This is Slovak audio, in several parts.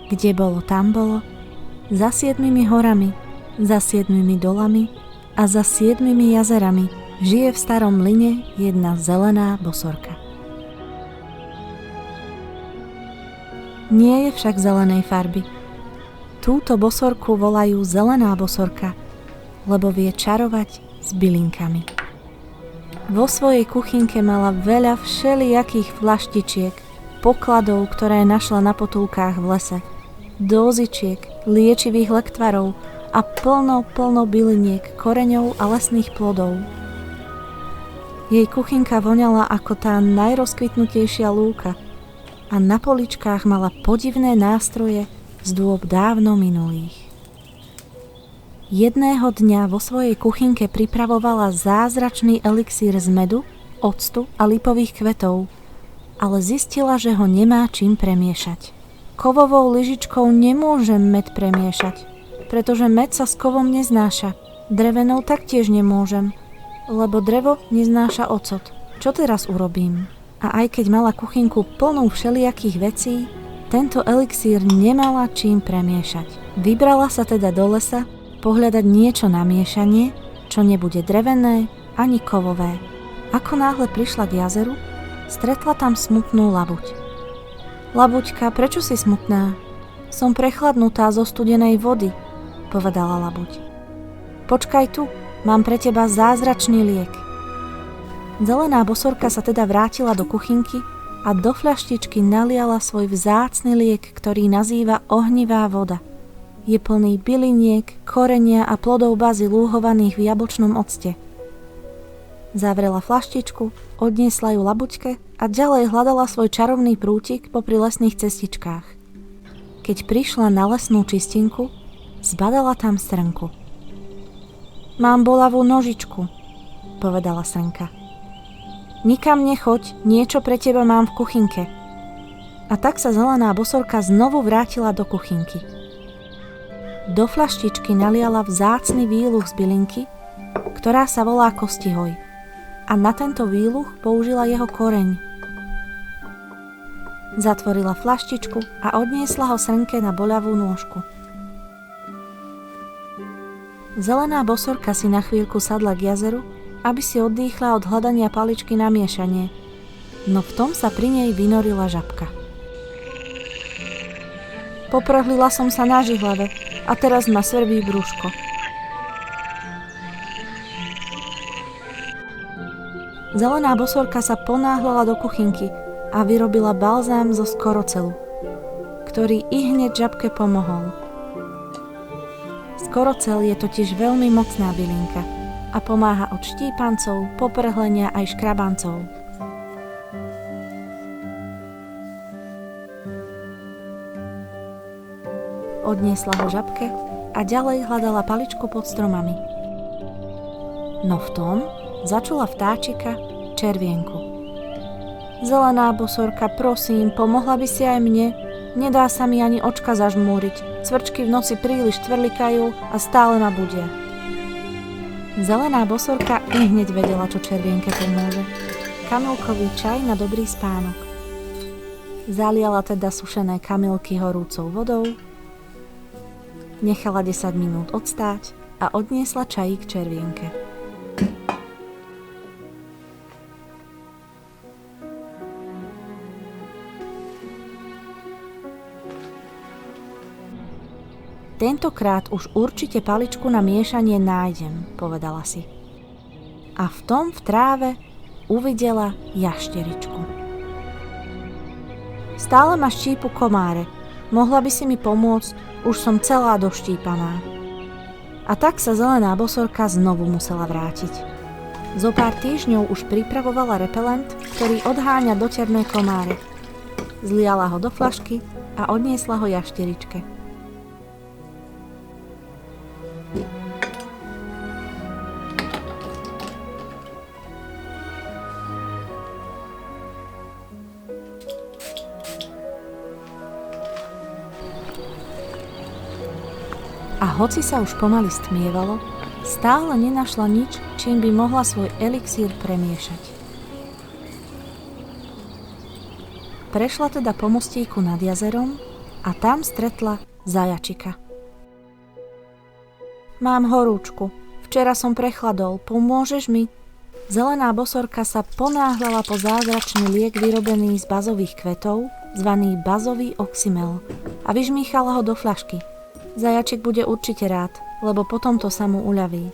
Kde bolo, tam bolo, za 7 horami, za 7 dolami a za 7 jazerami žije v starom mlyne jedna zelená bosorka. Nie je však zelenej farby. Túto bosorku volajú zelená bosorka, lebo vie čarovať s bylinkami. Vo svojej kuchynke mala veľa všelijakých flaštičiek, pokladov, ktoré našla na potulkách v lese, dózičiek, liečivých lektvarov a plno byliniek, koreňov a lesných plodov. Jej kuchynka voňala ako tá najrozkvitnutejšia lúka a na poličkách mala podivné nástroje z dôb dávno minulých. Jedného dňa vo svojej kuchynke pripravovala zázračný elixír z medu, octu a lipových kvetov, ale zistila, že ho nemá čím premiešať. Kovovou lyžičkou nemôžem med premiešať, pretože med sa s kovom neznáša. Drevenou taktiež nemôžem, lebo drevo neznáša ocot. Čo teraz urobím? A aj keď mala kuchynku plnú všelijakých vecí, tento elixír nemala čím premiešať. Vybrala sa teda do lesa pohľadať niečo na miešanie, čo nebude drevené ani kovové. Ako náhle prišla k jazeru, stretla tam smutnú labuť. Labuťka, prečo si smutná? Som prechladnutá zo studenej vody, povedala labuť. Počkaj tu, mám pre teba zázračný liek. Zelená bosorka sa teda vrátila do kuchynky a do fľaštičky naliala svoj vzácny liek, ktorý nazýva ohnivá voda. Je plný byliniek, korenia a plodov bazy lúhovaných v jablčnom octe. Zavrela fľaštičku, odniesla ju labuťke a ďalej hľadala svoj čarovný prútik popri lesných cestičkách. Keď prišla na lesnú čistinku, zbadala tam srnku. Mám bolavú nožičku, povedala srnka. Nikam nechoď, niečo pre teba mám v kuchynke. A tak sa zelená bosorka znovu vrátila do kuchynky. Do fľaštičky naliala vzácny výluch z bylinky, ktorá sa volá kostihoj. A na tento výluch použila jeho koreň. Zatvorila fľaštičku a odniesla ho srnke na boľavú nôžku. Zelená bosorka si na chvíľku sadla k jazeru, aby si oddychla od hľadania paličky na miešanie, no v tom sa pri nej vynorila žabka. Poprhlila som sa na žihlave a teraz ma svrbí brúško. Zelená bosorka sa ponáhľala do kuchynky a vyrobila balzám zo skorocelu, ktorý ihneď žabke pomohol. Skorocel je totiž veľmi mocná bylinka a pomáha od štípancov, poprhlenia aj škrabancov. Odniesla ho žabke a ďalej hľadala paličku pod stromami. No v tom začula vtáčika červienku. Zelená bosorka, prosím, pomohla by si aj mne? Nedá sa mi ani očka zažmúriť. Cvrčky v noci príliš tvrlikajú a stále ma budia. Zelená bosorka ihneď vedela, čo červienke pomôže. Kamilkový čaj na dobrý spánok. Zaliala teda sušené kamilky horúcou vodou, nechala 10 minút odstáť a odniesla čajík červienke. Tentokrát už určite paličku na miešanie nájdem, povedala si. A v tom v tráve uvidela jašteričku. Stále ma štípu komáre, mohla by si mi pomôcť, už som celá doštípaná. A tak sa zelená bosorka znovu musela vrátiť. Zo pár týždňov už pripravovala repelent, ktorý odháňa doterné komáre. Zliala ho do fľašky a odniesla ho jašteričke. A hoci sa už pomaly stmievalo, stále nenašla nič, čím by mohla svoj elixír premiešať. Prešla teda po mostíku nad jazerom a tam stretla zajačika. Mám horúčku, včera som prechladol, pomôžeš mi? Zelená bosorka sa ponáhľala po zázračný liek vyrobený z bazových kvetov, zvaný bazový oxymel, a vyžmýchala ho do fľašky. Zajačik bude určite rád, lebo potom to sa mu uľaví.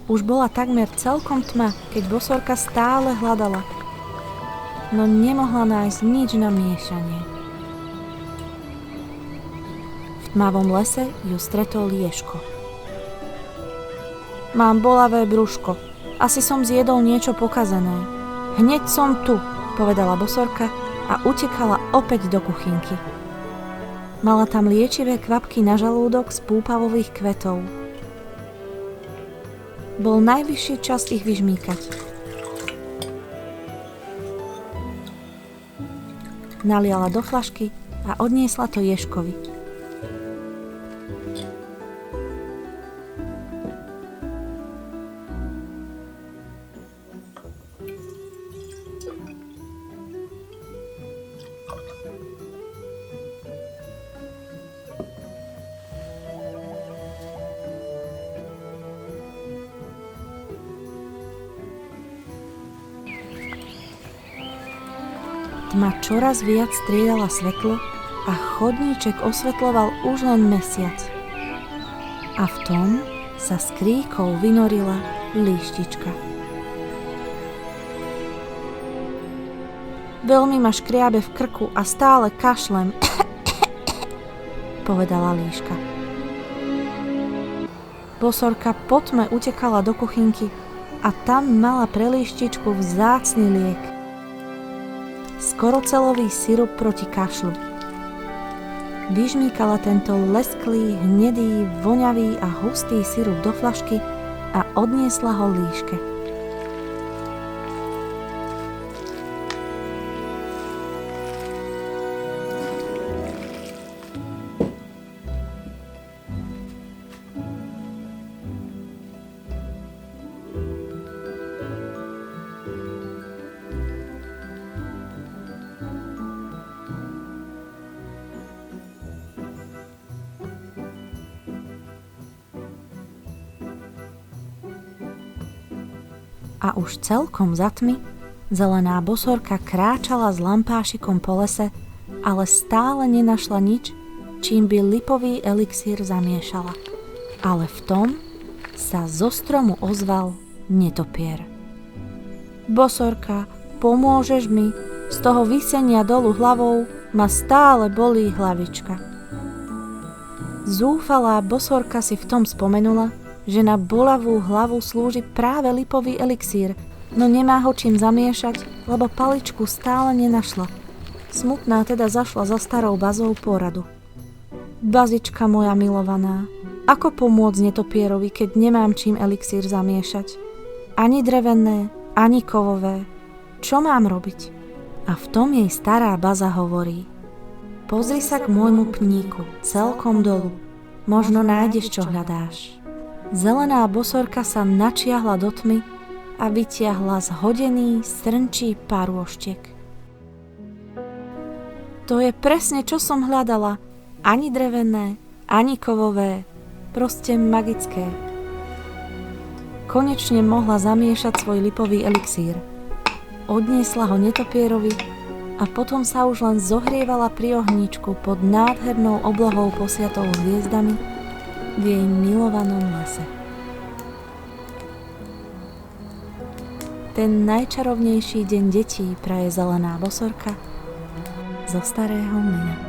Už bola takmer celkom tma, keď bosorka stále hľadala, no nemohla nájsť nič na miešanie. V tmavom lese ju stretol Ježko. Mám bolavé brúško, asi som zjedol niečo pokazené. Hneď som tu, povedala bosorka a utekala opäť do kuchynky. Mala tam liečivé kvapky na žalúdok z púpavových kvetov. Bol najvyšší čas ich vyžmýkať. Naliala do fľašky a odniesla to Ježkovi. Tma čoraz viac striedala svetlo a chodníček osvetľoval už len mesiac. A v tom sa s kríkou vynorila líštička. Veľmi ma škriabe v krku a stále kašlem, povedala líška. Bosorka po tme utekala do kuchynky a tam mala pre líštičku vzácny liek. Skorocelový sirup proti kašlu. Vyžmýkala tento lesklý, hnedý, voňavý a hustý sirup do fľašky a odniesla ho líške. A už celkom za tmy zelená bosorka kráčala s lampášikom po lese, ale stále nenašla nič, čím by lipový elixír zamiešala. Ale v tom sa zo stromu ozval netopier. Bosorka, pomôžeš mi? Z toho visenia dolu hlavou ma stále bolí hlavička. Zúfalá bosorka si v tom spomenula, že na bolavú hlavu slúži práve lipový elixír, no nemá ho čím zamiešať, lebo paličku stále nenašla. Smutná teda zašla za starou bazou poradu. Bazička moja milovaná, ako pomôcť netopierovi, keď nemám čím elixír zamiešať? Ani drevené, ani kovové. Čo mám robiť? A v tom jej stará baza hovorí: pozri sa k môjmu pníku, celkom dolu. Možno nájdeš, čo hľadáš. Zelená bosorka sa načiahla do tmy a vytiahla zhodený srnčí parôštek. To je presne, čo som hľadala. Ani drevené, ani kovové. Proste magické. Konečne mohla zamiešať svoj lipový elixír. Odniesla ho netopierovi a potom sa už len zohrievala pri ohníčku pod nádhernou oblohou posiatou hviezdami v jej milovanom lese. Ten najčarovnejší deň detí praje zelená bosorka zo starého mlyna.